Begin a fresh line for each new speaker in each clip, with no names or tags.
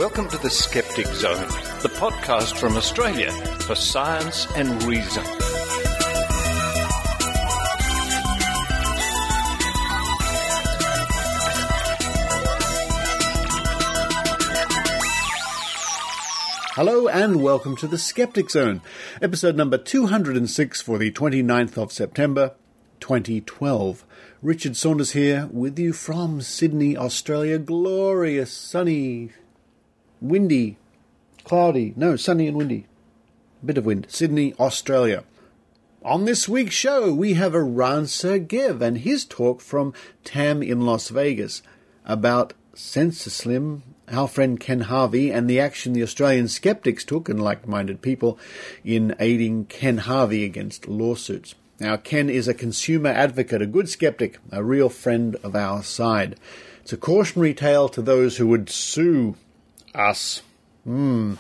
Welcome to the Skeptic Zone, the podcast from Australia for science and reason.
Hello and welcome to the Skeptic Zone, episode number 206 for the 29th of September, 2012. Richard Saunders here with you from Sydney, Australia. Glorious, sunny, windy, cloudy, sunny and windy. Bit of wind. Sydney, Australia. On this week's show, we have Eran Segev and his talk from TAM in Las Vegas about SensorSlim, our friend Ken Harvey, and the action the Australian Skeptics took, and like-minded people, in aiding Ken Harvey against lawsuits. Now, Ken is a consumer advocate, a good skeptic, a real friend of our side. It's a cautionary tale to those who would sue us. A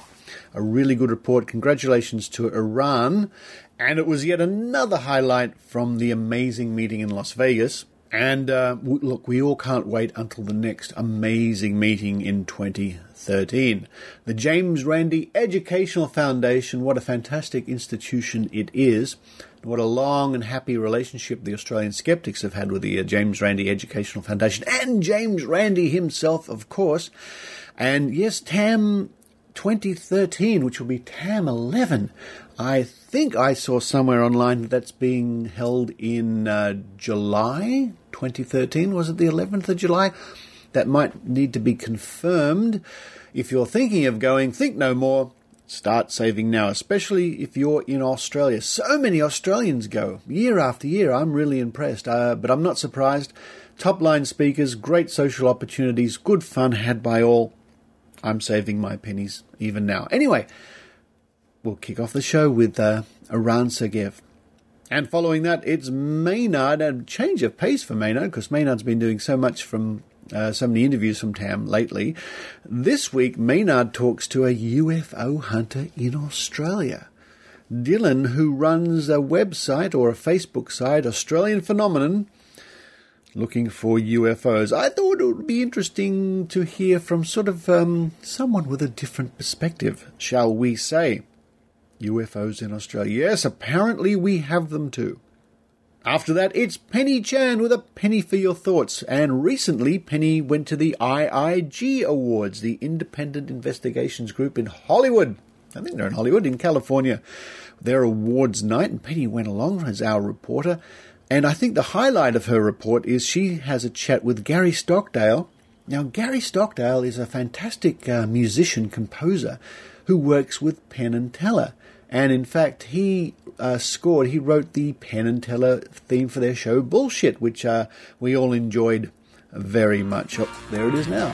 really good report. Congratulations to Eran. And it was yet another highlight from the amazing meeting in Las Vegas. And look, we all can't wait until the next amazing meeting in 2013. The James Randi Educational Foundation, what a fantastic institution it is. What a long and happy relationship the Australian Skeptics have had with the James Randi Educational Foundation. And James Randi himself, of course. And yes, TAM 2013, which will be TAM 11. I think I saw somewhere online that's being held in July 2013. Was it the 11th of July? That might need to be confirmed. If you're thinking of going, think no more. Start saving now, especially if you're in Australia. So many Australians go, year after year. I'm really impressed, but I'm not surprised. Top-line speakers, great social opportunities, good fun had by all. I'm saving my pennies even now. Anyway, we'll kick off the show with Eran Segev. And following that, it's Maynard, a change of pace for Maynard, because Maynard's been doing so much from so many interviews from TAM lately. This week, Maynard talks to a UFO hunter in Australia. Dylan, who runs a website or a Facebook site, Australian Phenomenon, looking for UFOs. I thought it would be interesting to hear from sort of someone with a different perspective, shall we say. UFOs in Australia. Yes, apparently we have them too. After that, it's Penny Chan with a penny for your thoughts. And recently, Penny went to the IIG Awards, the Independent Investigations Group in Hollywood. I think they're in Hollywood, in California. Their awards night, and Penny went along as our reporter. And I think the highlight of her report is she has a chat with Gary Stockdale. Now, Gary Stockdale is a fantastic musician, composer, who works with Penn and Teller. And in fact, he wrote the Penn and Teller theme for their show, Bullshit, which we all enjoyed very much. Oh, there it is now.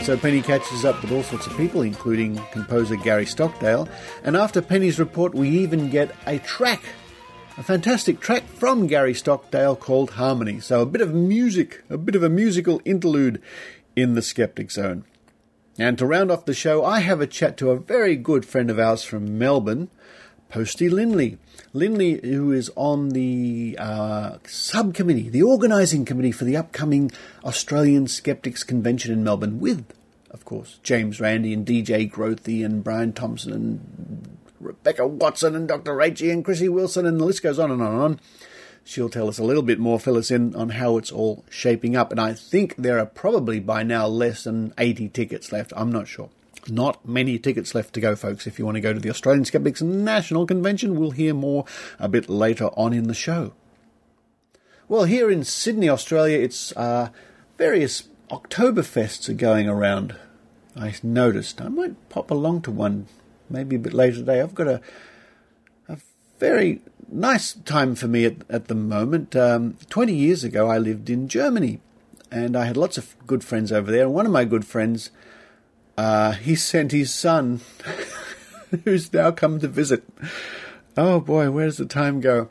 So Penny catches up with all sorts of people, including composer Gary Stockdale. And after Penny's report, we even get a fantastic track from Gary Stockdale called Harmony. So a bit of music, a bit of a musical interlude in the Skeptic Zone. And to round off the show, I have a chat to a very good friend of ours from Melbourne, Posty Linley. Linley, who is on the subcommittee, the organising committee for the upcoming Australian Skeptics Convention in Melbourne with, of course, James Randi and DJ Grothy and Brian Thompson and Rebecca Watson and Dr Rachie and Chrissy Wilson, and the list goes on and on and on. She'll tell us a little bit more, fill us in on how it's all shaping up. And I think there are probably by now less than 80 tickets left. I'm not sure. Not many tickets left to go, folks. If you want to go to the Australian Skeptics National Convention, we'll hear more a bit later on in the show. Well, here in Sydney, Australia, it's various Oktoberfests are going around. I noticed. I might pop along to one maybe a bit later today. I've got a very nice time for me at the moment. 20 years ago, I lived in Germany, and I had lots of good friends over there. And one of my good friends, he sent his son, who's now come to visit. Oh boy, where does the time go?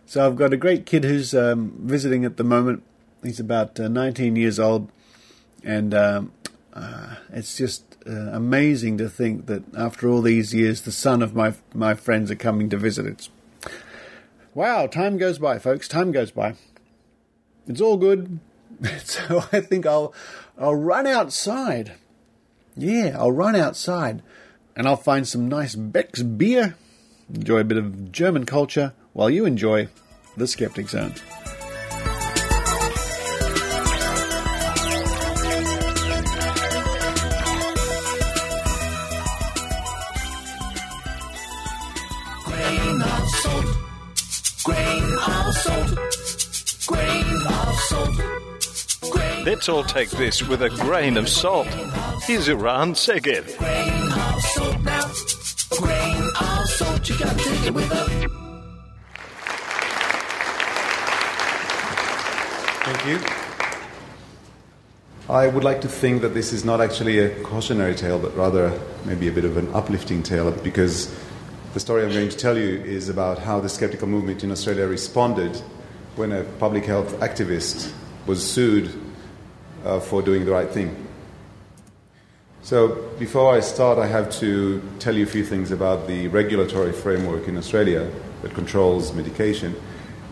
So I've got a great kid who's visiting at the moment. He's about 19 years old, and it's just amazing to think that after all these years, the son of my friends are coming to visit. Wow, time goes by, folks. Time goes by. It's all good. So I think I'll run outside. Yeah, I'll run outside. And I'll find some nice Beck's beer, enjoy a bit of German culture, while you enjoy the Skeptic Zone.
Grain of salt, grain of salt, grain of salt.
Let's all take this with a grain of salt. Here's Eran Segev.
Grain of salt now, a grain of salt, you gotta take it with a...
Thank you. I would like to think that this is not actually a cautionary tale, but rather maybe a bit of an uplifting tale, because the story I'm going to tell you is about how the skeptical movement in Australia responded when a public health activist was sued for doing the right thing. So before I start, I have to tell you a few things about the regulatory framework in Australia that controls medication,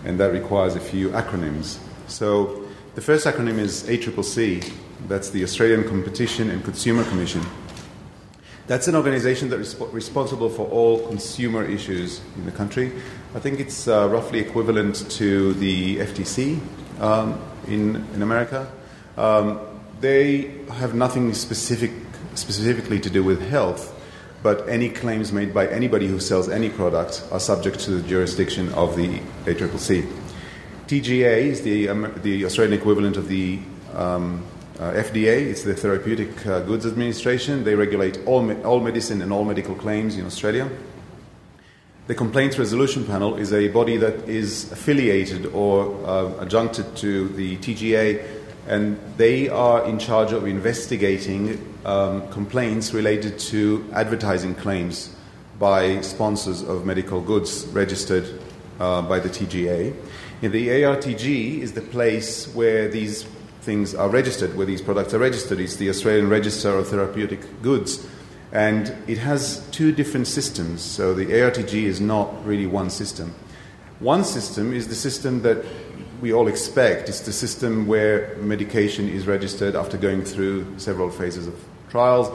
and that requires a few acronyms. So the first acronym is ACCC, that's the Australian Competition and Consumer Commission. That's an organization that is responsible for all consumer issues in the country. I think it's roughly equivalent to the FTC in America. They have nothing specifically to do with health, but any claims made by anybody who sells any product are subject to the jurisdiction of the ACCC. TGA is the Australian equivalent of the FDA. It's the Therapeutic Goods Administration. They regulate all medicine and all medical claims in Australia. The Complaints Resolution Panel is a body that is affiliated or adjuncted to the TGA, and they are in charge of investigating complaints related to advertising claims by sponsors of medical goods registered by the TGA. And the ARTG is the place where these things are registered, where these products are registered. It's the Australian Register of Therapeutic Goods. And it has two different systems, so the ARTG is not really one system. One system is the system that we all expect. It's the system where medication is registered after going through several phases of trials,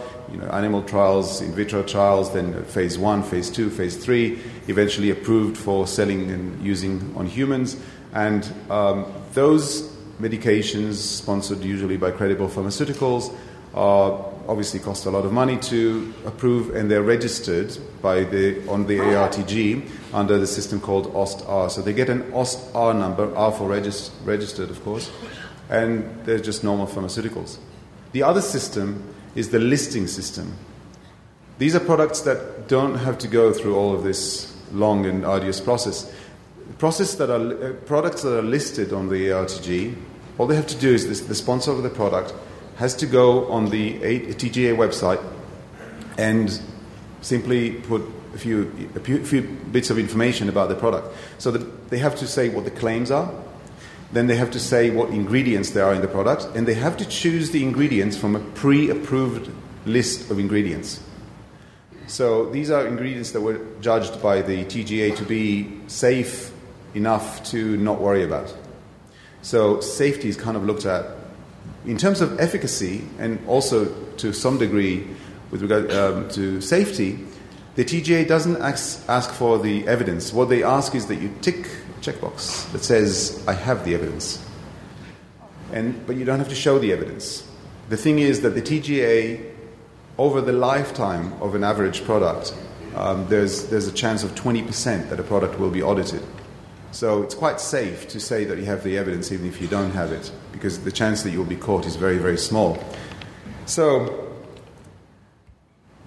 animal trials, in vitro trials, then phase 1, phase 2, phase 3, eventually approved for selling and using on humans. And those medications, sponsored usually by credible pharmaceuticals, obviously cost a lot of money to approve, and they're registered on the ARTG under the system called OST-R. So they get an OST-R number, R for registered, of course, and they're just normal pharmaceuticals. The other system is the listing system. These are products that don't have to go through all of this long and arduous process. Products that are listed on the ARTG, all they have to do is the sponsor of the product has to go on the TGA website and simply put a few bits of information about the product. So that they have to say what the claims are, then they have to say what ingredients there are in the product, and they have to choose the ingredients from a pre-approved list of ingredients. So these are ingredients that were judged by the TGA to be safe enough to not worry about. So safety is kind of looked at. In terms of efficacy, and also to some degree with regard to safety, the TGA doesn't ask for the evidence. What they ask is that you tick a checkbox that says, I have the evidence. But you don't have to show the evidence. The thing is that the TGA, over the lifetime of an average product, there's a chance of 20% that a product will be audited. So it's quite safe to say that you have the evidence even if you don't have it, because the chance that you'll be caught is very, very small. So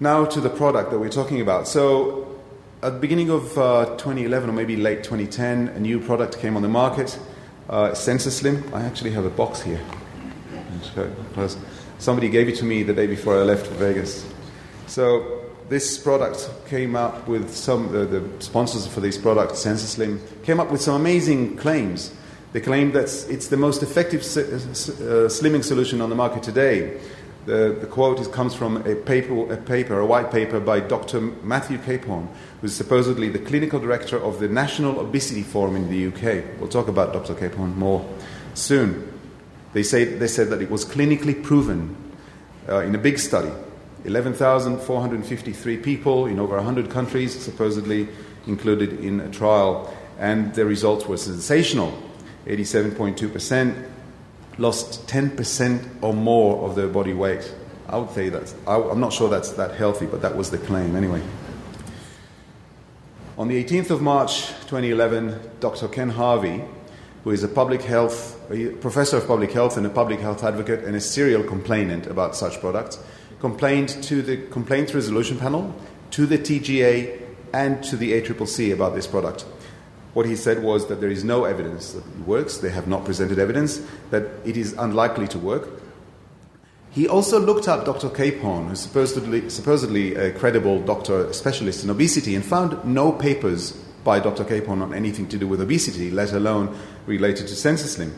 now to the product that we're talking about. So at the beginning of 2011 or maybe late 2010, a new product came on the market, SensorSlim. I actually have a box here. Somebody gave it to me the day before I left for Vegas. So this product came up with the sponsors for this product, SensorSlim, came up with some amazing claims. They claim that it's the most effective slimming solution on the market today. The quote comes from a white paper by Dr. Matthew Capehorn, who's supposedly the clinical director of the National Obesity Forum in the UK. We'll talk about Dr. Capehorn more soon. They said that it was clinically proven in a big study. 11,453 people in over 100 countries supposedly included in a trial, and the results were sensational. 87.2% lost 10% or more of their body weight. I would say I'm not sure that's that healthy, but that was the claim anyway. On the 18th of March 2011, Dr. Ken Harvey, who is a professor of public health and a public health advocate and a serial complainant about such products, complained to the Complaints Resolution Panel, to the TGA, and to the ACCC about this product. What he said was that there is no evidence that it works. They have not presented evidence that it is unlikely to work. He also looked up Dr. Capehorn, who's supposedly a credible doctor specialist in obesity, and found no papers by Dr. Capehorn on anything to do with obesity, let alone related to SensorSlim.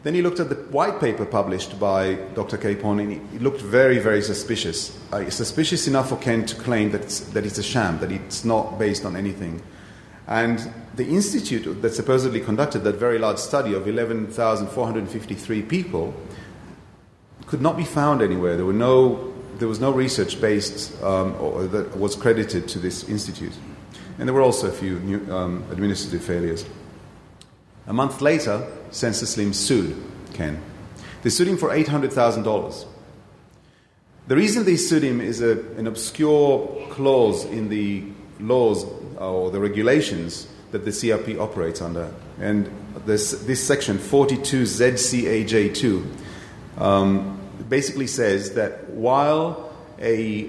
Then he looked at the white paper published by Dr. Capehorn, and it looked very, very suspicious. Suspicious enough for Ken to claim that it's a sham, that it's not based on anything. And the institute that supposedly conducted that very large study of 11,453 people could not be found anywhere. There was no research based or that was credited to this institute. And there were also a few administrative failures. A month later, SensorSlim sued Ken. They sued him for $800,000. The reason they sued him is an obscure clause in the laws or the regulations that the CRP operates under. And this section, 42ZCAJ2, basically says that while the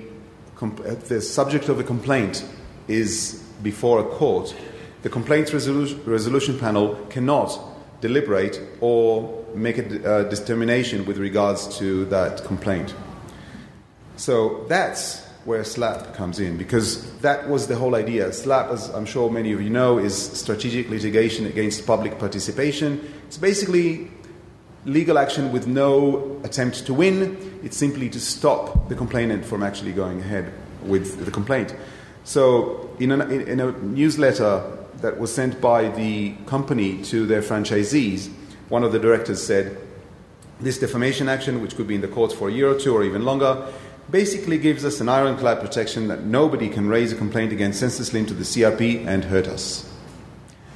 subject of a complaint is before a court, the Complaints Resolution Panel cannot deliberate or make a determination with regards to that complaint. So that's where SLAP comes in, because that was the whole idea. SLAP, as I'm sure many of you know, is strategic litigation against public participation. It's basically legal action with no attempt to win. It's simply to stop the complainant from actually going ahead with the complaint. So in a newsletter that was sent by the company to their franchisees, one of the directors said, this defamation action, which could be in the courts for a year or two or even longer, basically gives us an ironclad protection that nobody can raise a complaint against SensorSlim to the CRP and hurt us.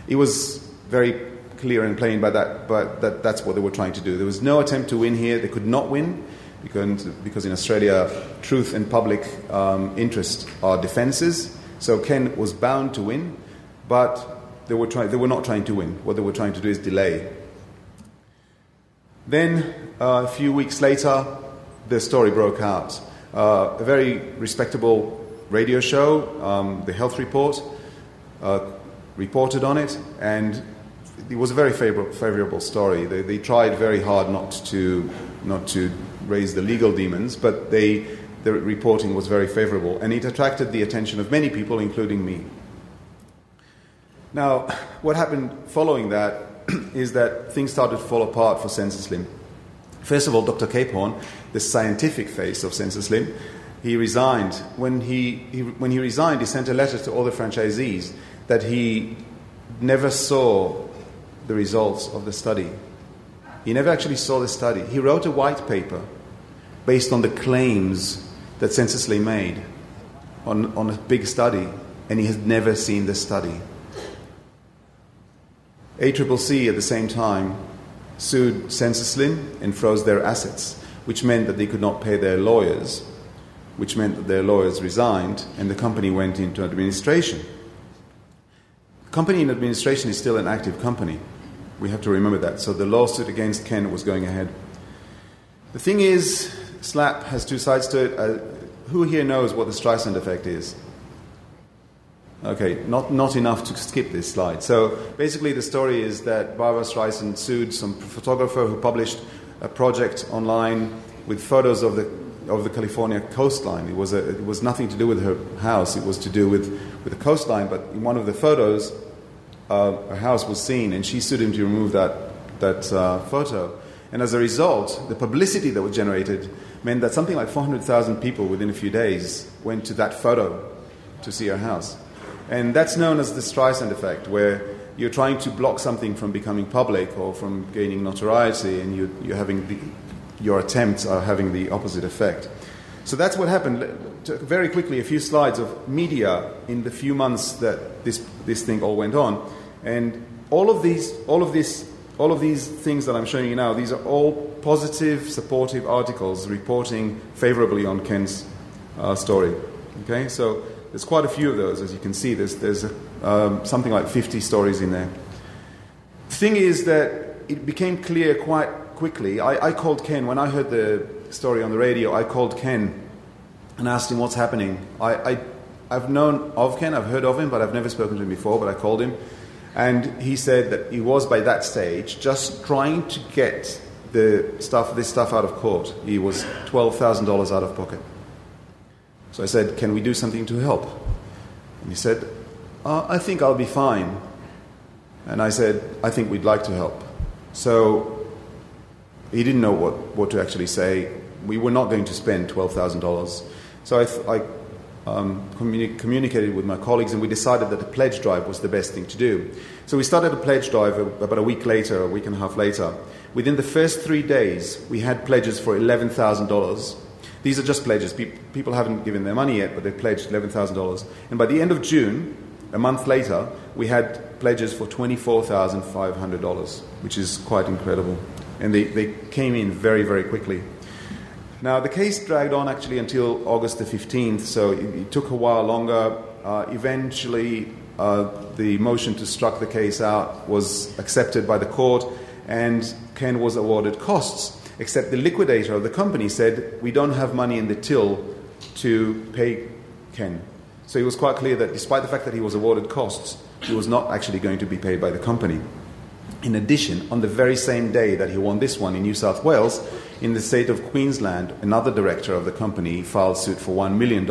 It was very clear and plain by that, but that's what they were trying to do. There was no attempt to win here. They could not win because in Australia, truth and public interest are defences. So Ken was bound to win, but they were not trying to win. What they were trying to do is delay. Then, a few weeks later, the story broke out. A very respectable radio show, The Health Report, reported on it, and it was a very favourable story. They tried very hard not to raise the legal demons, but the reporting was very favourable, and it attracted the attention of many people, including me. Now, what happened following that is that things started to fall apart for SensorSlim. First of all, Dr. Capehorn, the scientific face of SensorSlim, he resigned. When he resigned, he sent a letter to all the franchisees that he never saw the results of the study. He never actually saw the study. He wrote a white paper based on the claims that SensorSlim made on a big study, and he had never seen the study. ACCC at the same time sued SensorSlim and froze their assets, which meant that they could not pay their lawyers, which meant that their lawyers resigned and the company went into administration. The company in administration is still an active company. We have to remember that. So the lawsuit against Ken was going ahead. The thing is, SLAP has two sides to it. Who here knows what the Streisand effect is? Okay, not enough to skip this slide. So basically the story is that Barbara Streisand sued some photographer who published a project online with photos of the California coastline. It was nothing to do with her house. It was to do with the coastline. But in one of the photos, her house was seen, and she sued him to remove that photo. And as a result, the publicity that was generated meant that something like 400,000 people within a few days went to that photo to see her house. And that's known as the Streisand effect, where you're trying to block something from becoming public or from gaining notoriety, and you're having your attempts are having the opposite effect. So that's what happened. Very quickly, a few slides of media in the few months that this thing all went on, and all of these things that I'm showing you now, these are all positive, supportive articles reporting favorably on Ken's story. Okay, so there's quite a few of those, as you can see. There's something like 50 stories in there. The thing is that it became clear quite quickly. I called Ken when I heard the story on the radio. I called Ken and asked him what's happening. I've known of Ken, I've heard of him, but I've never spoken to him before. But I called him, and he said that he was by that stage just trying to get this stuff out of court. He was $12,000 out of pocket. So I said, "Can we do something to help?" And he said, "I think I'll be fine." And I said, "I think we'd like to help." So he didn't know what to actually say. We were not going to spend $12,000. So I communicated with my colleagues, and we decided that a pledge drive was the best thing to do. So we started a pledge drive about a week and a half later. Within the first 3 days, we had pledges for $11,000. These are just pledges. People haven't given their money yet, but they pledged $11,000. And by the end of June, a month later, we had pledges for $24,500, which is quite incredible. And they came in very, very quickly. Now, the case dragged on actually until August the 15th, so it took a while longer. Eventually, the motion to struck the case out was accepted by the court, and Ken was awarded costs, except the liquidator of the company said, "We don't have money in the till to pay Ken." So it was quite clear that despite the fact that he was awarded costs, he was not actually going to be paid by the company. In addition, on the very same day that he won this one in New South Wales, in the state of Queensland, another director of the company filed suit for $1 million.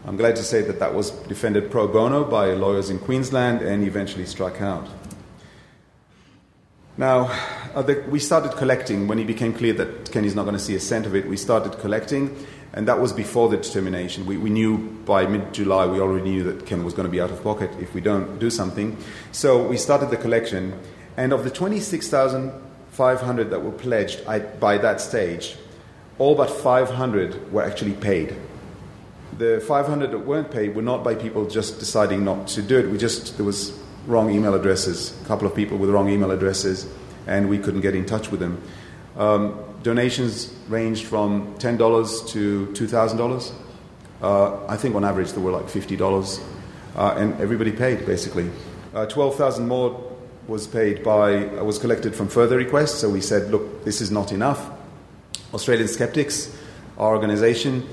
I'm glad to say that was defended pro bono by lawyers in Queensland and eventually struck out. Now, we started collecting. When it became clear that Kenny's not going to see a cent of it, we started collecting, and that was before the determination. We knew by mid-July, we already knew that Ken was going to be out of pocket if we don't do something. So we started the collection, and of the 26,500 that were pledged by that stage, all but 500 were actually paid. The 500 that weren't paid were not by people just deciding not to do it. There was wrong email addresses, a couple of people with wrong email addresses, and we couldn't get in touch with them. Donations ranged from $10 to $2,000. I think on average there were like $50, and everybody paid basically. 12,000 more was collected from further requests. So we said, look, this is not enough. Australian Skeptics, our organisation,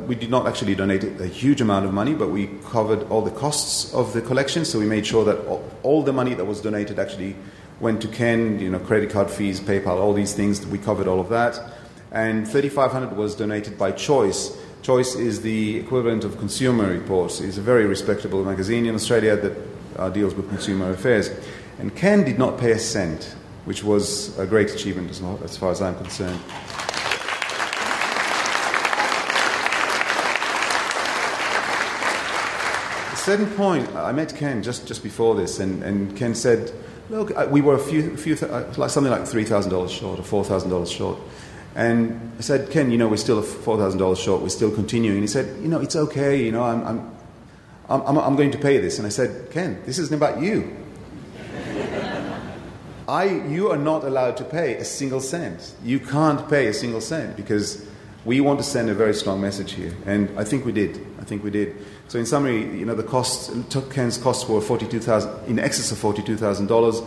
we did not actually donate a huge amount of money, but we covered all the costs of the collection. So we made sure that all the money that was donated actually went to Ken, credit card fees, PayPal, all these things. We covered all of that. And 3,500 was donated by Choice. Choice is the equivalent of Consumer Reports. It's a very respectable magazine in Australia that deals with consumer affairs. And Ken did not pay a cent, which was a great achievement as far as I'm concerned. At a certain point, I met Ken just before this, and Ken said, look, we were something like $3,000 short or $4,000 short. And I said, Ken, we're still $4,000 short. We're still continuing. And he said, it's okay. I'm going to pay this. And I said, Ken, this isn't about you. You are not allowed to pay a single cent. You can't pay a single cent because we want to send a very strong message here. And I think we did. So in summary, the costs, Ken's costs were in excess of $42,000,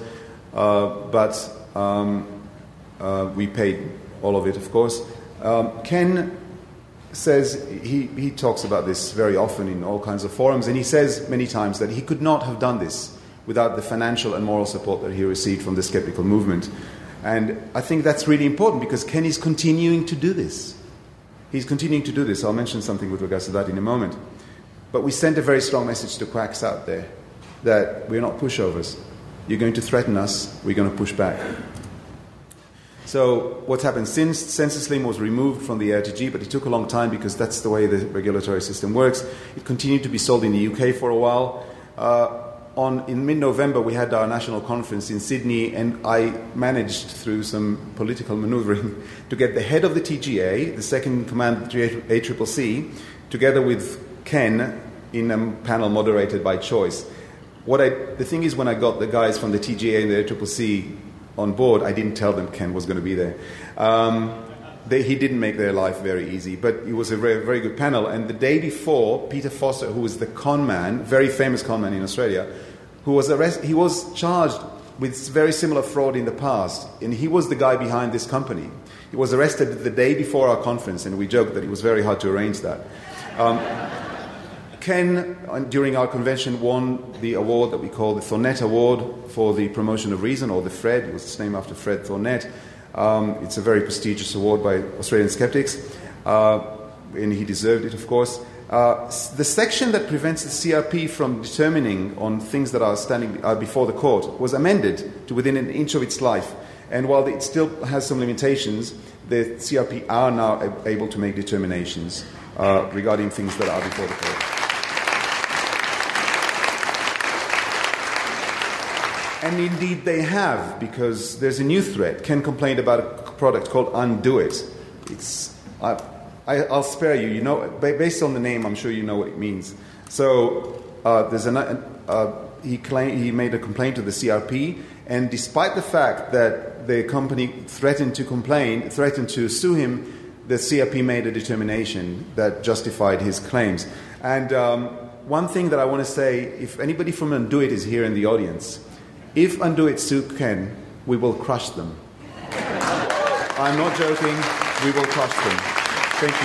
but we paid all of it, of course. Ken says, he talks about this very often in all kinds of forums, and he says many times that he could not have done this without the financial and moral support that he received from the skeptical movement. And I think that's really important because Ken is continuing to do this. He's continuing to do this. I'll mention something with regards to that in a moment. But we sent a very strong message to quacks out there that we're not pushovers. You're going to threaten us, we're going to push back. So what's happened since SensorSlim was removed from the ARTG, but it took a long time because that's the way the regulatory system works. It continued to be sold in the UK for a while. in mid-November, we had our national conference in Sydney, and I managed, through some political maneuvering, to get the head of the TGA, the second command of the ACCC, together with Ken in a panel moderated by choice. The thing is, when I got the guys from the TGA and the ACCC on board, I didn't tell them Ken was going to be there. He didn't make their life very easy, but it was a very, very good panel. And the day before, Peter Foster, who was the con man, very famous con man in Australia, who was arrested, he was charged with very similar fraud in the past, and he was the guy behind this company. He was arrested the day before our conference, and we joked that it was very hard to arrange that. Ken, during our convention, won the award that we call the Thornett Award for the promotion of reason, or the Fred. It was named after Fred Thornett. It's a very prestigious award by Australian Skeptics, and he deserved it, of course. The section that prevents the CRP from determining on things that are standing before the court was amended to within an inch of its life. And while it still has some limitations, the CRP are now able to make determinations regarding things that are before the court. And indeed they have, because there's a new threat. Ken complained about a product called Undo It. I'll spare you. You know, based on the name, I'm sure you know what it means. So he made a complaint to the CRP, and despite the fact that the company threatened to sue him, the CRP made a determination that justified his claims. And one thing that I want to say, if anybody from Undo It is here in the audience, if Undo It sue Ken, we will crush them. I'm not joking. We will crush them. Thank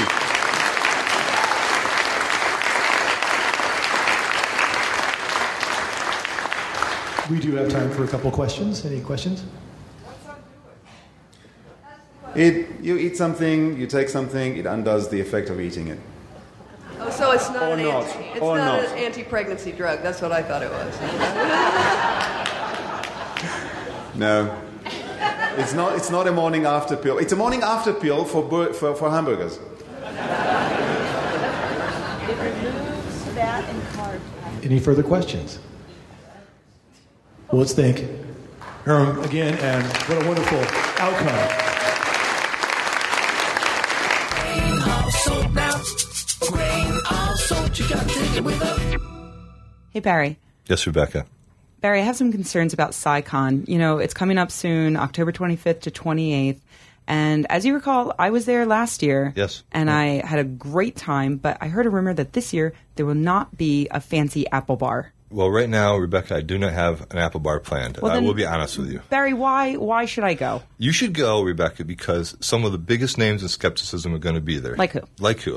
you.
We do have time for a couple questions. Any questions?
You eat something, you take something, it undoes the effect of eating it.
Oh, so it's not
an
anti-pregnancy drug. That's what I thought it was.
No. It's not a morning after pill. It's a morning after pill for hamburgers.
It removes fat and carbs.
Any further questions? Well, let's thank Eran again, and what a wonderful outcome.
Hey, Barry.
Yes, Rebecca.
Barry, I have some concerns about SciCon. You know, it's coming up soon, October 25th to 28th. And as you recall, I was there last year.
Yes.
And I had a great time, but I heard a rumor that this year there will not be a fancy apple bar.
Well, right now, Rebecca, I do not have an apple bar planned.
Well,
I will be honest with you.
Barry, why should I go?
You should go, Rebecca, because some of the biggest names in skepticism are going to be there.
Like who?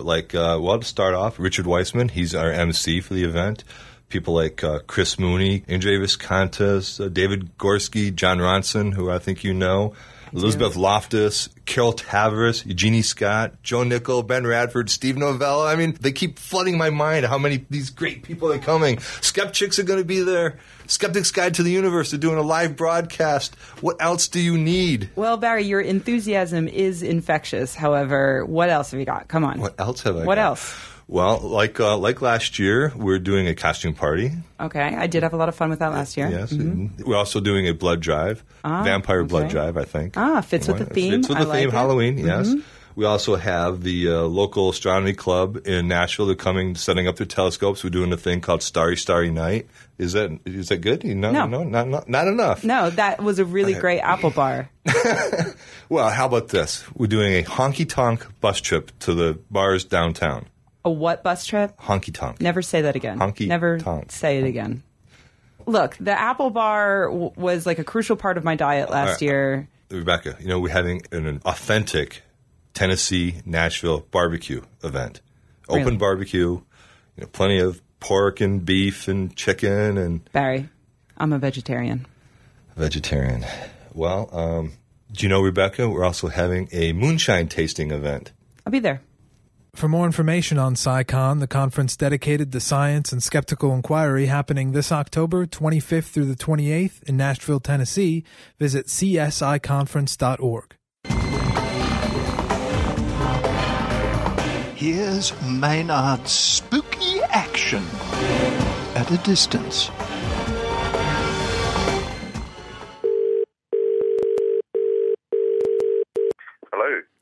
Well, to start off, Richard Weissman. He's our MC for the event. People like Chris Mooney, Andrei Viscontas, David Gorski, John Ronson, who I think you know, Elizabeth Loftus, Carol Tavares, Eugenie Scott, Joe Nickel, Ben Radford, Steve Novella. I mean, they keep flooding my mind how many these great people are coming. Skeptics are going to be there. Skeptics Guide to the Universe are doing a live broadcast. What else do you need?
Well, Barry, your enthusiasm is infectious. However, what else have you got? Come on.
What else have I got?
What else?
Well, like last year, we're doing a costume party.
Okay, I did have a lot of fun with that last year.
Yes, we're also doing a blood drive, vampire blood drive, I think.
Fits with the theme.
Fits with the theme, Halloween, yes. We also have the local astronomy club in Nashville. They're coming, setting up their telescopes. We're doing a thing called Starry, Starry Night. Is that good? No, not enough.
No, that was a really great apple bar.
Well, how about this? We're doing a honky-tonk bus trip to the bars downtown.
A what bus trip?
Honky-tonk.
Never say that again. Never say it again. Look, the apple bar was like a crucial part of my diet last year.
Rebecca, we're having an authentic Tennessee, Nashville barbecue event. Open barbecue, plenty of pork and beef and chicken. And
Barry, I'm a vegetarian.
Vegetarian. Well, do you know, Rebecca, we're also having a moonshine tasting event.
I'll be there.
For more information on SciCon, the conference dedicated to science and skeptical inquiry happening this October 25th through the 28th in Nashville, Tennessee, visit csiconference.org.
Here's Maynard's spooky action at a distance.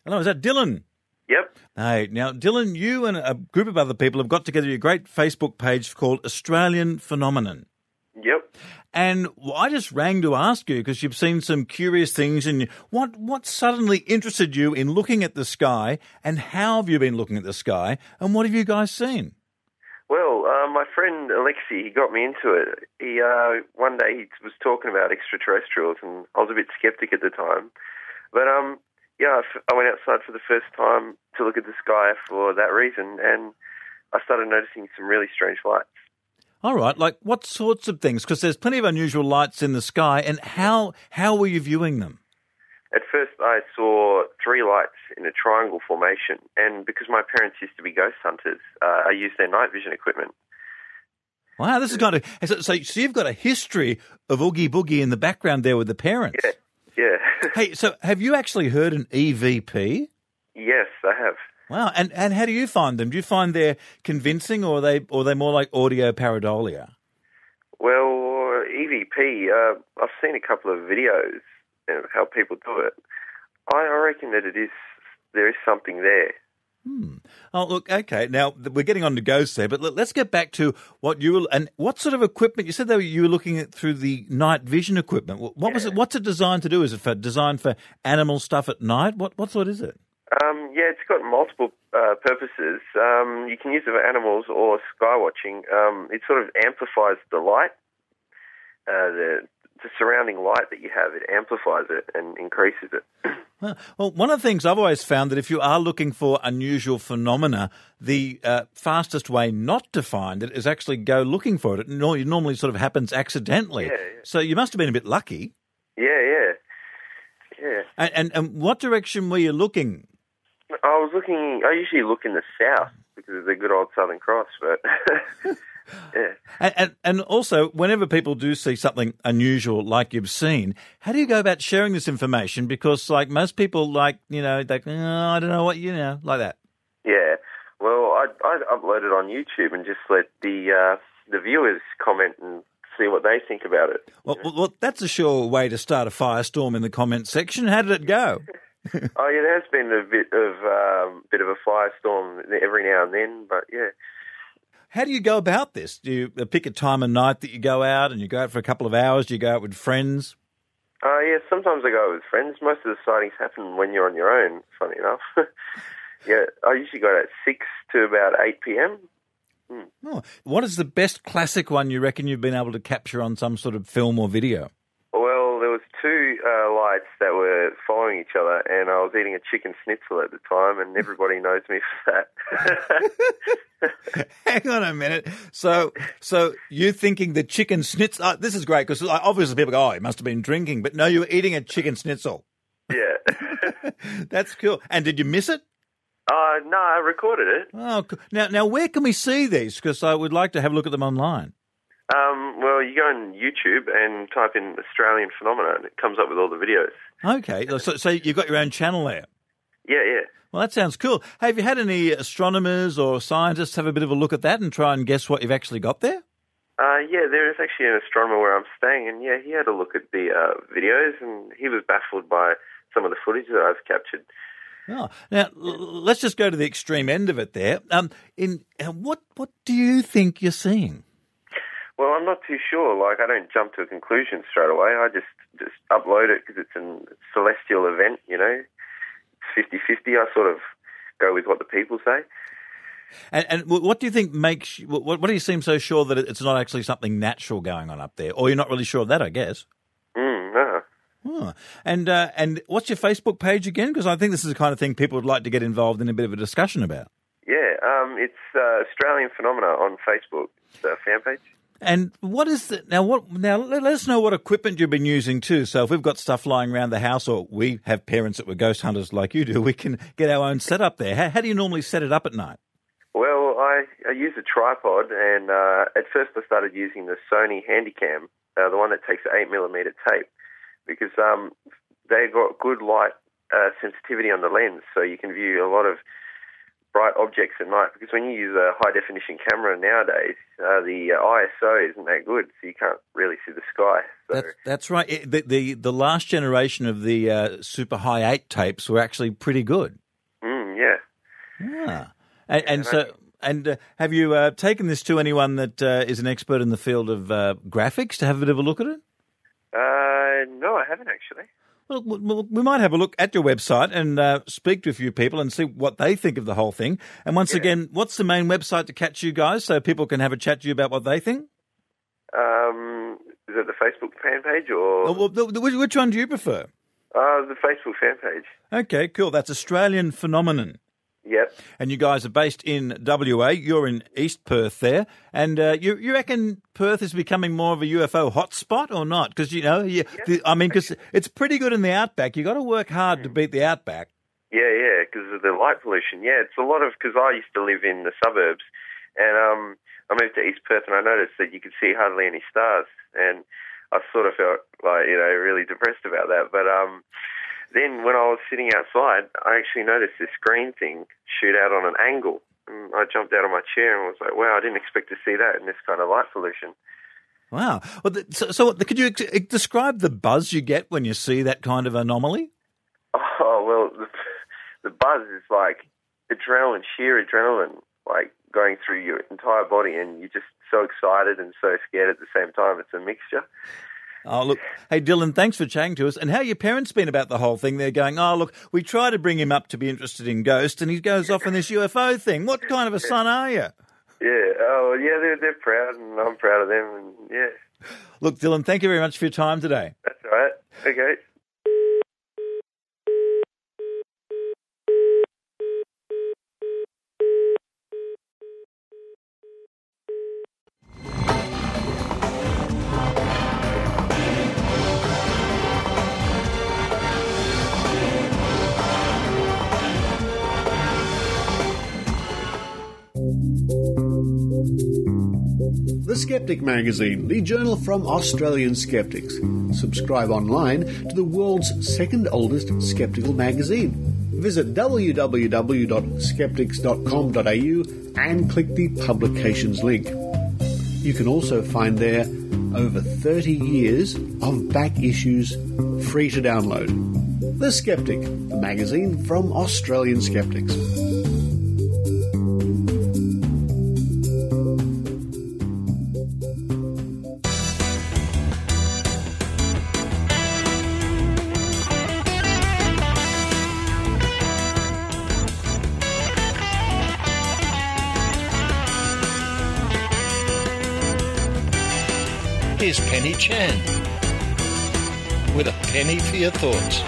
Hello, is that Dylan?
Yep.
Hey, now, Dylan, you and a group of other people have got together a great Facebook page called Australian Phenomenon.
Yep.
And I just rang to ask you because you've seen some curious things, and what suddenly interested you in looking at the sky, and how have you been looking at the sky, and what have you guys seen?
Well, my friend Alexi, he got me into it. He one day he was talking about extraterrestrials, and I was a bit skeptic at the time. But I went outside for the first time to look at the sky for that reason, and I started noticing some really strange lights.
All right, like what sorts of things? Because there's plenty of unusual lights in the sky, and how were you viewing them?
At first, I saw 3 lights in a triangle formation, and because my parents used to be ghost hunters, I used their night vision equipment.
Wow, this is kind of... So you've got a history of Oogie Boogie in the background there with the parents.
Yeah.
Hey, so have you actually heard an EVP?
Yes, I have.
Wow, and how do you find them? Do you find they're convincing, or are they more like audio pareidolia?
Well, EVP, I've seen a couple of videos of how people do it. I reckon that there is something there.
Oh, look, okay. Now, we're getting on to ghosts there, but let's get back to what you were... And what sort of equipment... You said that you were looking at through the night vision equipment. What was it? What's it designed to do? Is it designed for animal stuff at night? What sort is it?
Yeah, it's got multiple purposes. You can use it for animals or sky watching. It sort of amplifies the light, the surrounding light that you have. It amplifies it and increases it.
Well, one of the things I've always found that if you are looking for unusual phenomena, the fastest way not to find it is actually go looking for it. It normally sort of happens accidentally.
Yeah.
So you must have been a bit lucky.
Yeah.
And what direction were you looking?
I usually look in the south because of the good old Southern Cross, but yeah.
And also, whenever people do see something unusual like you've seen, how do you go about sharing this information? Because, like, most people, I don't know what, like that.
Yeah. Well, I'd upload it on YouTube and just let the viewers comment and see what they think about it.
Well, that's a sure way to start a firestorm in the comment section. How did it go?
Oh, yeah, there has been a bit of a firestorm every now and then, but yeah.
How do you go about this? Do you pick a time of night that you go out, and you go out for a couple of hours? Do you go out with friends?
Yeah, sometimes I go out with friends. Most of the sightings happen when you're on your own, funny enough. Yeah, I usually go out at 6 to about 8 p.m.
Oh, what is the best classic one you reckon you've been able to capture on some sort of film or video?
Well, there was 2 lights that were following each other, and I was eating a chicken schnitzel at the time, and everybody knows me for that.
Hang on a minute. So you're thinking the chicken schnitzel... this is great, because obviously people go, he must have been drinking, but no, you were eating a chicken schnitzel.
Yeah.
That's cool. And did you miss it?
No, I recorded it.
Oh, cool. Now, where can we see these? Because I would like to have a look at them online.
Well, you go on YouTube and type in Australian Phenomena, and it comes up with all the videos.
Okay, so you've got your own channel there?
Yeah.
Well, that sounds cool. Hey, have you had any astronomers or scientists have a bit of a look at that and try and guess what you've actually got there?
Yeah, there is actually an astronomer where I'm staying, and yeah, he had a look at the videos, and he was baffled by some of the footage that I've captured.
Oh, now let's just go to the extreme end of it there. What do you think you're seeing?
Well, I'm not too sure. I don't jump to a conclusion straight away. I just upload it because it's a celestial event, It's 50-50. I sort of go with what the people say.
And what do you think makes... What do you seem so sure that it's not actually something natural going on up there? Or you're not really sure of that, I guess?
No.
Oh. And what's your Facebook page again? Because I think this is the kind of thing people would like to get involved in a bit of a discussion about.
Yeah, it's Australian Phenomena on Facebook. It's a fan page.
And what is the now? Let us know what equipment you've been using too. So if we've got stuff lying around the house, or we have parents that were ghost hunters like you do, we can get our own setup there. How do you normally set it up at night?
Well, I use a tripod, and at first I started using the Sony Handycam, the one that takes 8mm tape, because they got good light sensitivity on the lens, so you can view a lot of bright objects at night, because when you use a high-definition camera nowadays, the ISO isn't that good, so you can't really see the sky. So.
That's right. The last generation of the Super High 8 tapes were actually pretty good.
Yeah.
And have you taken this to anyone that is an expert in the field of graphics to have a bit of a look at it?
No, I haven't actually.
Well, we might have a look at your website and speak to a few people and see what they think of the whole thing. And once again, what's the main website to catch you guys so people can have a chat to you about what they think?
Is it the Facebook fan page or?
Which one do you prefer?
The Facebook fan page.
Okay, cool. That's Australian Phenomenon.
Yep.
And you guys are based in WA. You're in East Perth there. And you reckon Perth is becoming more of a UFO hotspot or not? Because, because it's pretty good in the outback. You've got to work hard to beat the outback.
Yeah, because of the light pollution. Yeah, it's a lot of, because I used to live in the suburbs, and I moved to East Perth, and I noticed that you could see hardly any stars, and I sort of felt like, really depressed about that. But then when I was sitting outside, I actually noticed this green thing shoot out on an angle. And I jumped out of my chair and was like, wow, I didn't expect to see that in this kind of light pollution.
Wow. Well, so could you describe the buzz you get when you see that kind of anomaly?
Oh, well, the buzz is like adrenaline, sheer adrenaline, like going through your entire body, and you're just so excited and so scared at the same time. It's a mixture.
Oh, look, hey, Dylan, thanks for chatting to us. And how your parents been about the whole thing? They're going, oh, look, we try to bring him up to be interested in ghosts, and he goes off on this UFO thing. What kind of a son are you?
Yeah, they're proud, and I'm proud of them, and yeah.
Look, Dylan, thank you very much for your time today.
That's all right. Okay.
The Skeptic Magazine, the journal from Australian Skeptics. Subscribe online to the world's second oldest skeptical magazine. Visit www.skeptics.com.au and click the publications link. You can also find there over 30 years of back issues free to download. The Skeptic, the magazine from Australian Skeptics.
Here's Penny Chan with a penny for your thoughts.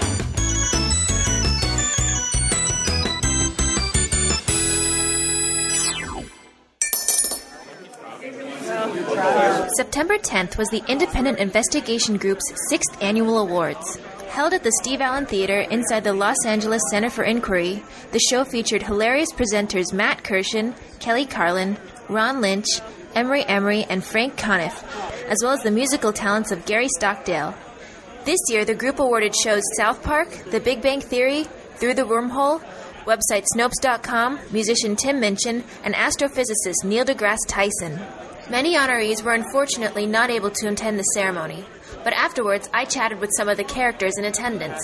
September 10th was the Independent Investigation Group's 6th Annual Awards. Held at the Steve Allen Theater inside the Los Angeles Center for Inquiry, the show featured hilarious presenters Matt Kirshen, Kelly Carlin, Ron Lynch, Emery, and Frank Conniff, as well as the musical talents of Gary Stockdale. This year, the group awarded shows South Park, The Big Bang Theory, Through the Wormhole, website Snopes.com, musician Tim Minchin, and astrophysicist Neil deGrasse Tyson. Many honorees were unfortunately not able to attend the ceremony, but afterwards I chatted with some of the characters in attendance.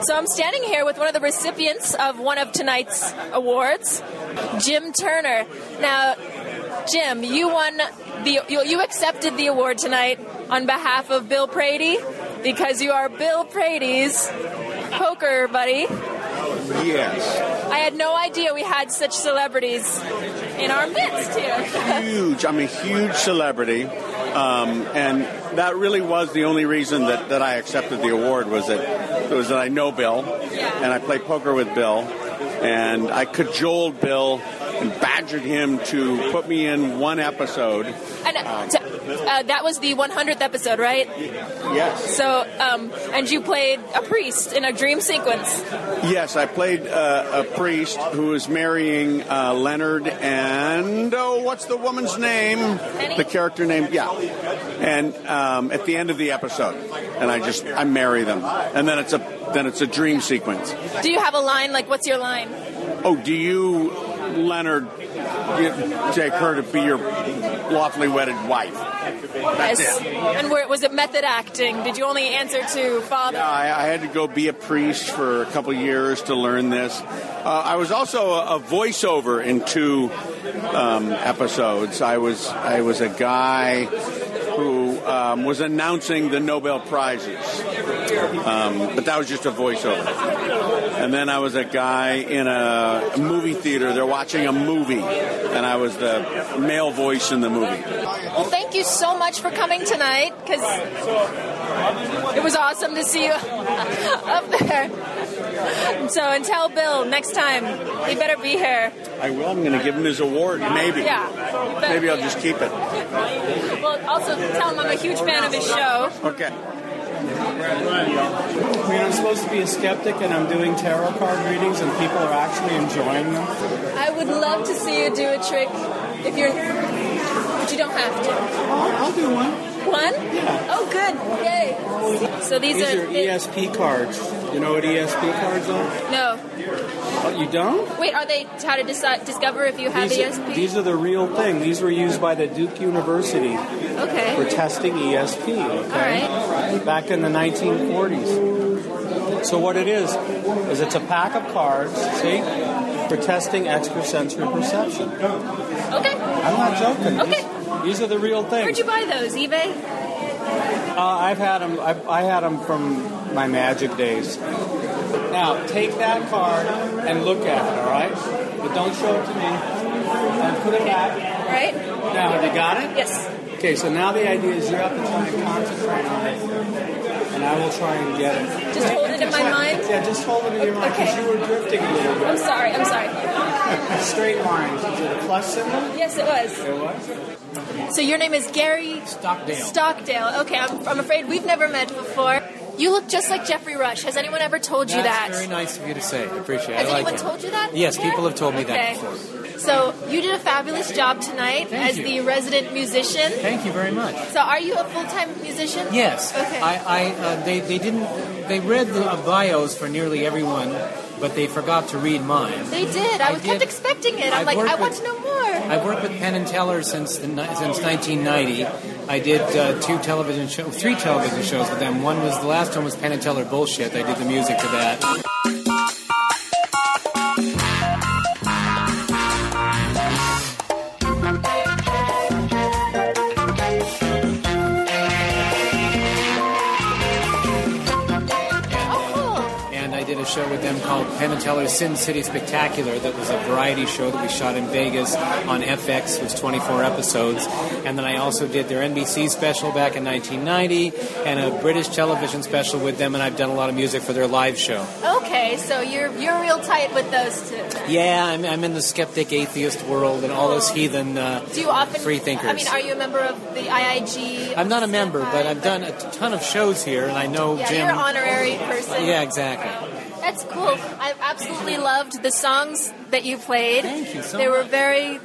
So I'm standing here with one of the recipients of one of tonight's awards, Jim Turner. Now, Jim, you accepted the award tonight on behalf of Bill Prady because you are Bill Prady's poker buddy.
Yes.
I had no idea we had such celebrities in our midst here.
Huge. I'm a huge celebrity. And that really was the only reason that I accepted the award was that I know Bill, and I play poker with Bill, and I cajoled Bill and badgered him to put me in one episode.
And that was the 100th episode, right?
Yes.
So, and you played a priest in a dream sequence.
Yes, I played a priest who was marrying Leonard and, what's the woman's name?
Penny?
The character name, yeah. And at the end of the episode, and I marry them, and then it's a dream sequence.
Do you have a line? Like, what's your line?
do you, Leonard, take her to be your lawfully wedded wife? That's it.
And was it method acting? Did you only answer to father?
Yeah, I had to go be a priest for a couple of years to learn this. I was also a voiceover in 2 episodes. I was a guy who was announcing the Nobel Prizes, but that was just a voiceover. And then I was a guy in a movie theater. They're watching a movie, and I was the male voice in the movie.
Well, thank you so much for coming tonight, because it was awesome to see you up there. So, and tell Bill next time he better be here.
I will. I'm going to give him his award. Maybe.
Yeah.
Maybe I'll just keep it.
Well, also tell him I'm a huge fan of his show.
Okay.
I'm supposed to be a skeptic, and I'm doing tarot card readings, and people are actually enjoying them.
I would love to see you do a trick but you don't have to.
I'll do one.
One?
Yeah.
Oh, good. Yay. So these are
ESP cards. You know what ESP cards are?
No.
Oh, you don't?
Wait, are they how to discover if you have ESP?
These are the real thing. These were used by the Duke University for testing ESP. Okay?
All right.
Back in the 1940s. So what it is it's a pack of cards, see, for testing extrasensory perception.
Okay.
I'm not joking.
Okay.
These are the real things.
Where'd you buy those? eBay?
I've had them. I had them from my magic days. Now, take that card and look at it, all right? But don't show it to me. And put it back.
Right.
Now, have you got it?
Yes.
Okay, so now the idea is you have to try and concentrate on it, and I will try and get it.
Just hold it in my mind?
Yeah, just hold it in your mind, because you were drifting a little bit.
I'm sorry.
Straight lines. Is it a plus symbol?
Yes, it was.
It was?
So your name is Gary? Stockdale. Okay, I'm afraid we've never met before. You look just like Jeffrey Rush. Has anyone ever told you that?
That's very nice of you to say. I appreciate it.
Has anyone told you that?
Yes, people have told me that before.
So you did a fabulous job tonight as the resident musician.
Thank you very much.
So are you a full-time musician?
Yes.
Okay.
They read the bios for nearly everyone, but they forgot to read mine.
They did. I kept expecting it. I want to know more.
I've worked with Penn and Teller since 1990. I did 3 television shows with them. The last one was Penn and Teller Bullshit. I did the music to that. A show with them called Penn and Teller's Sin City Spectacular. That was a variety show that we shot in Vegas on FX. It was 24 episodes. And then I also did their NBC special back in 1990 and a British television special with them, and I've done a lot of music for their live show.
Okay, so you're real tight with those two.
Yeah, I'm in the skeptic atheist world and all those heathen
Do you often,
free thinkers.
I mean, are you a member of the IIG?
I'm not a member, but I've done a ton of shows here, and I know Jim.
You're an honorary person.
Yeah, exactly.
That's cool. I absolutely loved the songs that you played.
Thank you so much.
They were very...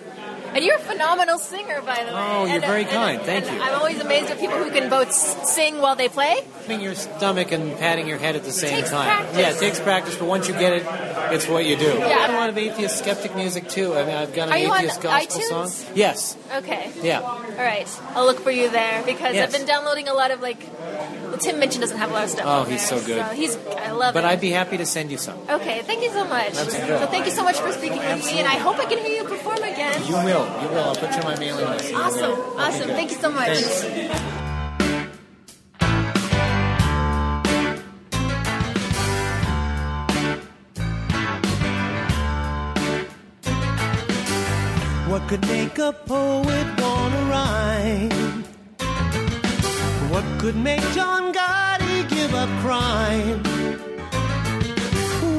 And you're a phenomenal singer, by the way.
Oh, you're very kind. Thank you.
I'm always amazed at people who can both sing while they play.
Patting your stomach and patting your head at the same time.
Practice.
Yeah, it takes practice, but once you get it, it's what you do.
Yeah.
I do a lot of atheist skeptic music, too. I mean, I've got an atheist gospel
iTunes?
song. Yes.
Okay.
Yeah.
All right. I'll look for you there, because
Yes.
I've been downloading a lot of, well, Tim Minchin doesn't have a lot of stuff.
Oh,
on
he's
there,
so good.
I love
But
it.
I'd be happy to send you some.
Okay, thank you so much.
That's good.
So thank you so much for speaking with me, and I hope I can hear you perform again.
You will. I'll put you on my mailing list.
Awesome. Awesome. Thank you so much.
Thanks.
What could make a poet wanna rhyme? What could make John Gotti give up crime?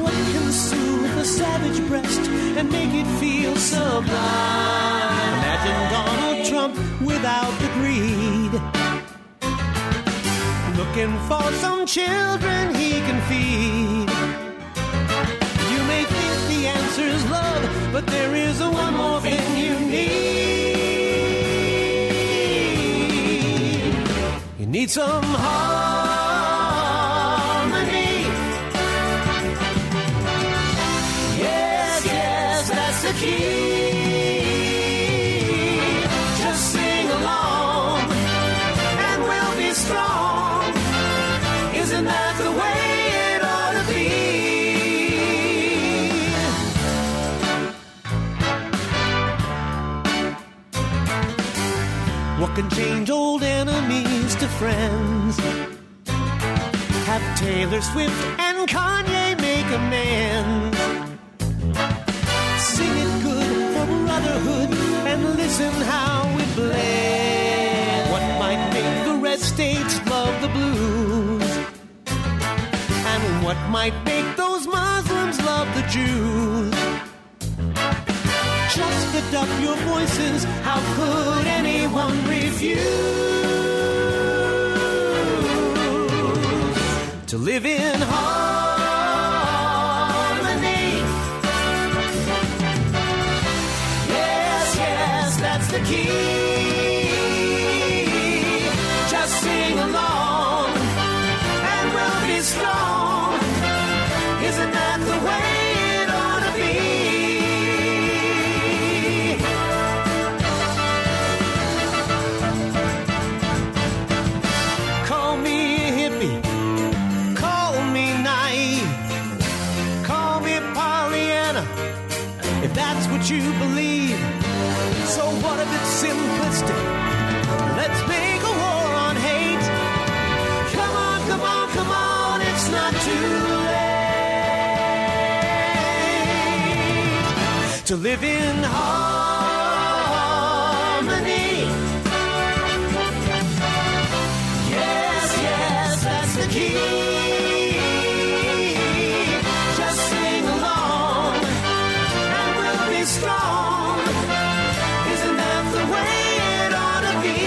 What can soothe a savage breast and make it feel sublime? Imagine Donald Trump without the greed, looking for some children he can feed. You may think the answer is love, but there is one more thing you need. You need some harmony. Yes, yes. What can change old enemies to friends? Have Taylor Swift and Kanye make amends. Sing it good for brotherhood and listen how it blends. What might make the red states love the blues? And what might make those Muslims love the Jews? Just lift up your voices, how could anyone refuse to live in harmony? Yes, yes, that's the key. Just sing along and we'll be strong. Isn't that the way it ought to be? Call me a hippie, call me naive, call me Pollyanna, if that's what you believe. So what if it's simplistic? Let's make a war on hate. Come on, come on, come on, it's not too late to live in harmony. Yes, yes, that's the key. Just sing along and we'll be strong. Isn't that the way it ought to be?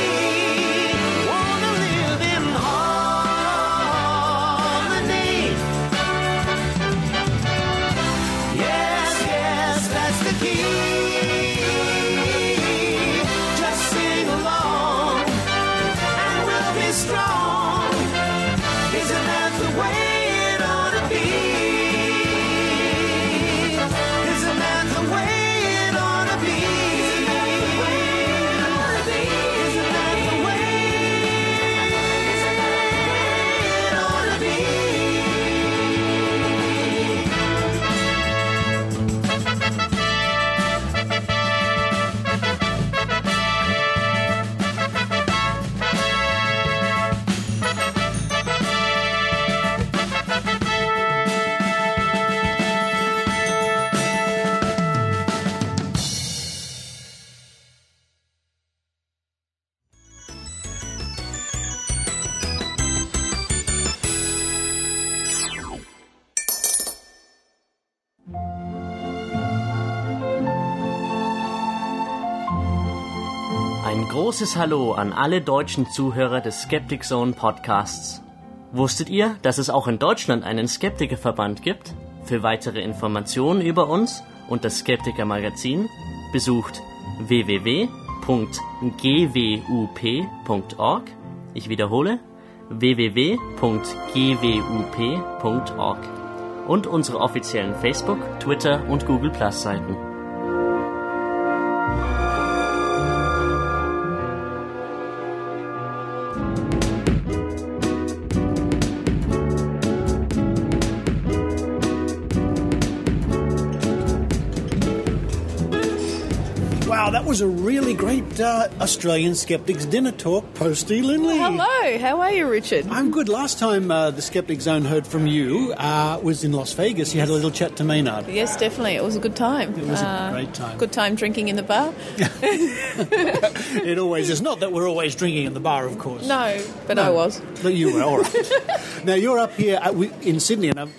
Wanna live in harmony. Yes, yes, that's the key. Just sing along and we'll be strong. Isn't that the way it ought to be? Isn't that the way it ought to be? Isn't that the way it ought to be?
Ein großes Hallo an alle deutschen Zuhörer des Skeptic Zone Podcasts. Wusstet ihr, dass es auch in Deutschland einen Skeptikerverband gibt? Für weitere Informationen über uns und das Skeptiker Magazin besucht www.gwup.org. Ich wiederhole, www.gwup.org und unsere offiziellen Facebook, Twitter und Google Plus Seiten.
Wow, that was a really great Australian Skeptics dinner talk, Posty Linley.
Hello, how are you, Richard?
I'm good. Last time the Skeptic Zone heard from you was in Las Vegas. You had a little chat to Maynard.
Yes, definitely. It was a good time.
It was a great time.
Good time drinking in the bar.
It always is. Not that we're always drinking in the bar, of course.
No, but I was.
But you were, all right. Now, you're up here in Sydney, and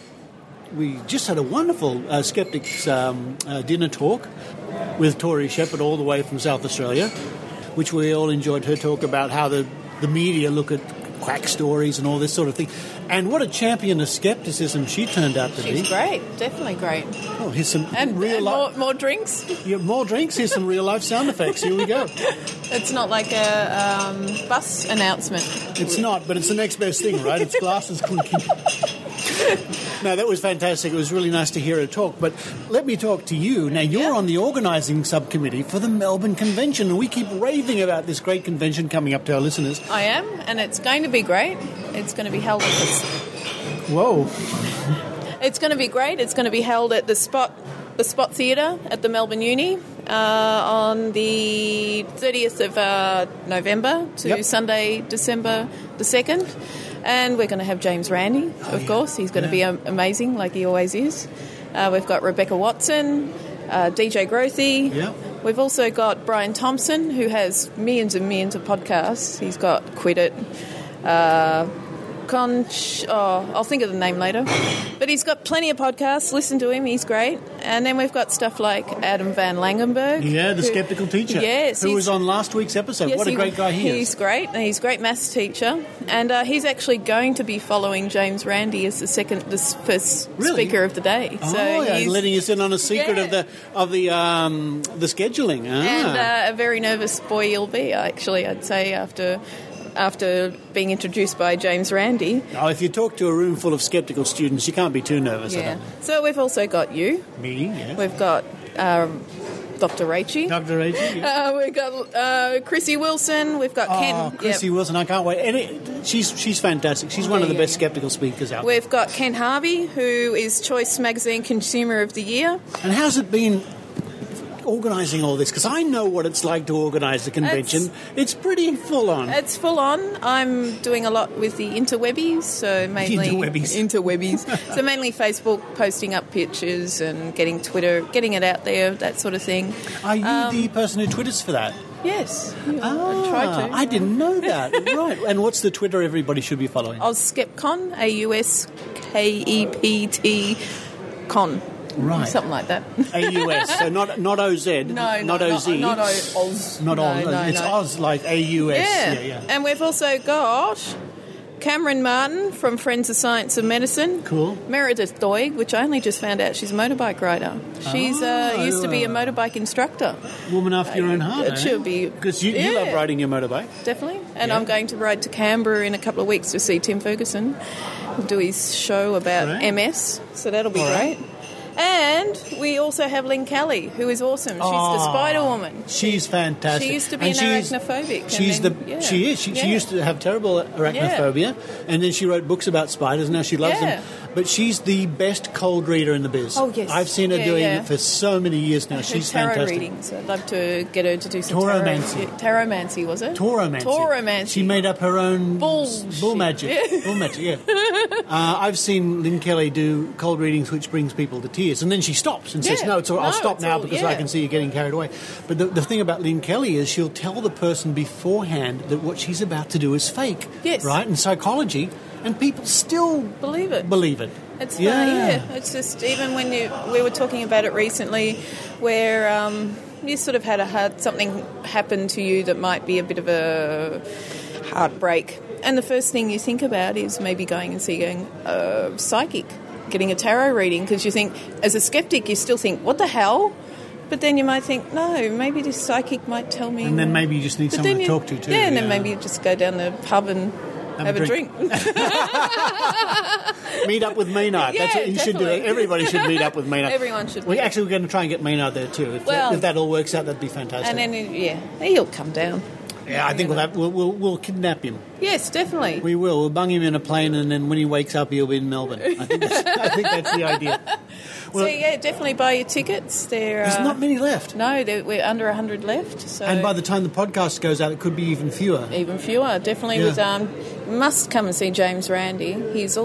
we just had a wonderful Skeptics dinner talk with Tori Shepherd all the way from South Australia, which we all enjoyed her talk about how the media look at quack stories and all this sort of thing. And what a champion of skepticism she turned out to be.
She's great, definitely great.
Oh, here's some
more drinks.
Yeah, more drinks. Here's some real life sound effects. Here we go.
It's not like a bus announcement.
It's not, but it's the next best thing, right? It's glasses clinking. No, that was fantastic. It was really nice to hear her talk. But let me talk to you. Now, you're on the organising subcommittee for the Melbourne Convention, and we keep raving about this great convention coming up to our listeners.
I am, and it's going to be great. It's going to be held at this.
Whoa.
It's going to be great. It's going to be held at the
the Spot Theatre at the Melbourne Uni on the 30th of November to Sunday, December the 2nd. And we're going to have James Randi, of course. He's going to be amazing, like he always is. We've got Rebecca Watson, DJ Grothy. Yep. We've also got Brian Thompson, who has millions and millions of podcasts. He's got Quit It, I'll think of the name later. But he's got plenty of podcasts. Listen to him. He's great. And then we've got stuff like Adam van Langenberg.
Yeah, the skeptical teacher.
Yes.
Who was on last week's episode.
Yes,
what a great guy he is.
He's great. And he's a great maths teacher. And he's actually going to be following James Randi as the first speaker of the day.
So he's letting us in on a secret of the scheduling.
And a very nervous boy he'll be, actually, I'd say, after being introduced by James Randi.
Oh, if you talk to a room full of sceptical students, you can't be too nervous.
Yeah. So we've also got you.
Me, yes.
We've got Dr. Rachie.
Dr. Rachie, yes.
We've got Chrissy Wilson. We've got Ken.
Chrissy Wilson, I can't wait. And she's fantastic. She's one of the best skeptical speakers out there.
We've got Ken Harvey, who is Choice Magazine Consumer of the Year.
And how's it been organising all this? Because I know what it's like to organise the convention. It's pretty full on.
It's full on. I'm doing a lot with the interwebbies, so mainly interwebbies. So mainly Facebook, posting up pictures and getting Twitter, getting it out there, that sort of thing.
Are you the person who twitters for that?
Yes. I try to.
I didn't know that. Right. And what's the Twitter everybody should be following?
AusSkepCon, AUSKEPT Con.
Right.
Something like that.
AUS, so not OZ, not OZ.
Not Oz.
Not Oz. It's Oz like AUS.
Yeah. And we've also got Cameron Martin from Friends of Science and Medicine.
Cool.
Meredith Doig, which I only just found out she's a motorbike rider. She's used to be a motorbike instructor.
Woman after your own heart.
It should be.
Because you love riding your motorbike.
Definitely. And I'm going to ride to Canberra in a couple of weeks to see Tim Ferguson do his show about MS. So that'll be great. And we also have Lynn Kelly, who is awesome. She's the Spider Woman.
She's fantastic.
She used to be arachnophobic.
She used to have terrible arachnophobia, and then she wrote books about spiders. Now she loves them. But she's the best cold reader in the biz.
Oh, yes.
I've seen her doing it for so many years now. She's
tarot
fantastic.
Readings. I'd love to get her to do some
Tauromancy.
Taromancy, was it?
Tauromancy. She made up her own bull magic.
Yeah.
Bull magic, yeah. I've seen Lynn Kelly do cold readings which brings people to tears, and then she stops and says, no, it's all right. I'll stop now because I can see you getting carried away. But the thing about Lynn Kelly is she'll tell the person beforehand that what she's about to do is fake.
Yes.
Right? In psychology, and people still
believe it. It's It's just, even when we were talking about it recently, where you sort of had something happen to you that might be a bit of a heartbreak, and the first thing you think about is maybe going and seeing a psychic, getting a tarot reading, because you think, as a skeptic, you still think, what the hell? But then you might think, no, maybe this psychic might tell me.
And then maybe you just need someone to talk to, too.
Yeah, and then maybe you just go down the pub and have a drink.
Meet up with Maynard. That's what you should do. Everybody should meet up with Maynard.
Everyone should.
We're going to try and get Maynard there too. If that all works out, that'd be fantastic.
And then, he'll come down.
Yeah, I think we'll kidnap him.
Yes, definitely.
We will. We'll bung him in a plane, and then when he wakes up, he'll be in Melbourne. I think that's the idea.
Well, so, definitely buy your tickets.
There's not many left.
No, we're under 100 left. So.
And by the time the podcast goes out, it could be even fewer.
Even fewer, definitely. Yeah. Must come and see James Randi. There's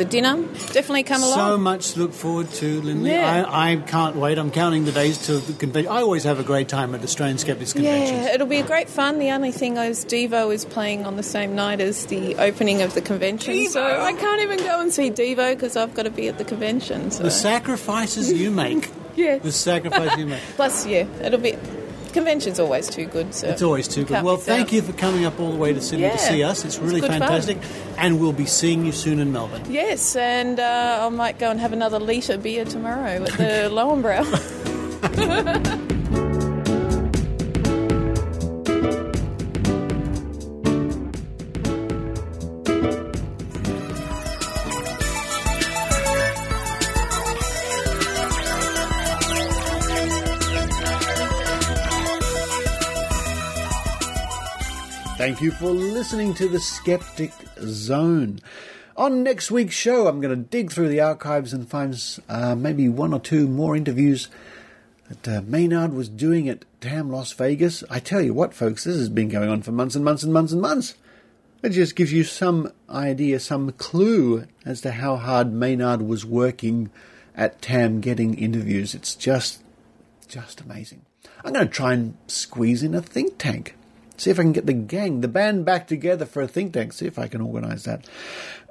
a dinner. Definitely come along.
So much to look forward to, Linley.
Yeah.
I can't wait. I'm counting the days till the convention. I always have a great time at Australian Skeptics Convention.
Yeah, it'll be a great fun. The only thing is Devo is playing on the same night as the opening of the convention. Devo. So I can't even go and see Devo because I've got to be at the convention. So.
The sacrifices you make.
Yeah.
The sacrifice you make.
Plus, it'll be... Convention's always too good. So
it's always too good. Well, thank you for coming up all the way to Sydney to see us. It's really fantastic.
Fun.
And we'll be seeing you soon in Melbourne.
Yes, and I might go and have another litre beer tomorrow at the Lowenbrow.
Thank you for listening to the Skeptic Zone. On next week's show, I'm going to dig through the archives and find maybe one or two more interviews that Maynard was doing at TAM Las Vegas. I tell you what, folks, this has been going on for months and months and months and months. It just gives you some idea, some clue as to how hard Maynard was working at TAM getting interviews. It's just amazing. I'm going to try and squeeze in a think tank. See if I can get the band back together for a think tank. See if I can organise that.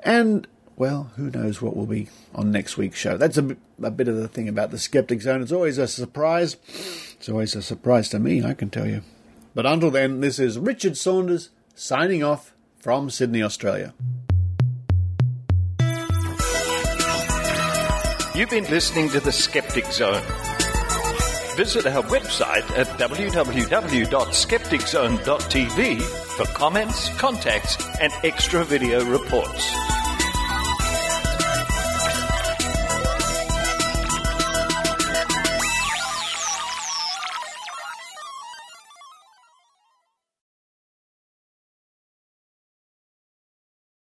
And, well, who knows what will be on next week's show. That's a bit of the thing about the Skeptic Zone. It's always a surprise. It's always a surprise to me, I can tell you. But until then, this is Richard Saunders signing off from Sydney, Australia.
You've been listening to the Skeptic Zone. Visit our website at www.skepticzone.tv for comments, contacts, and extra video reports.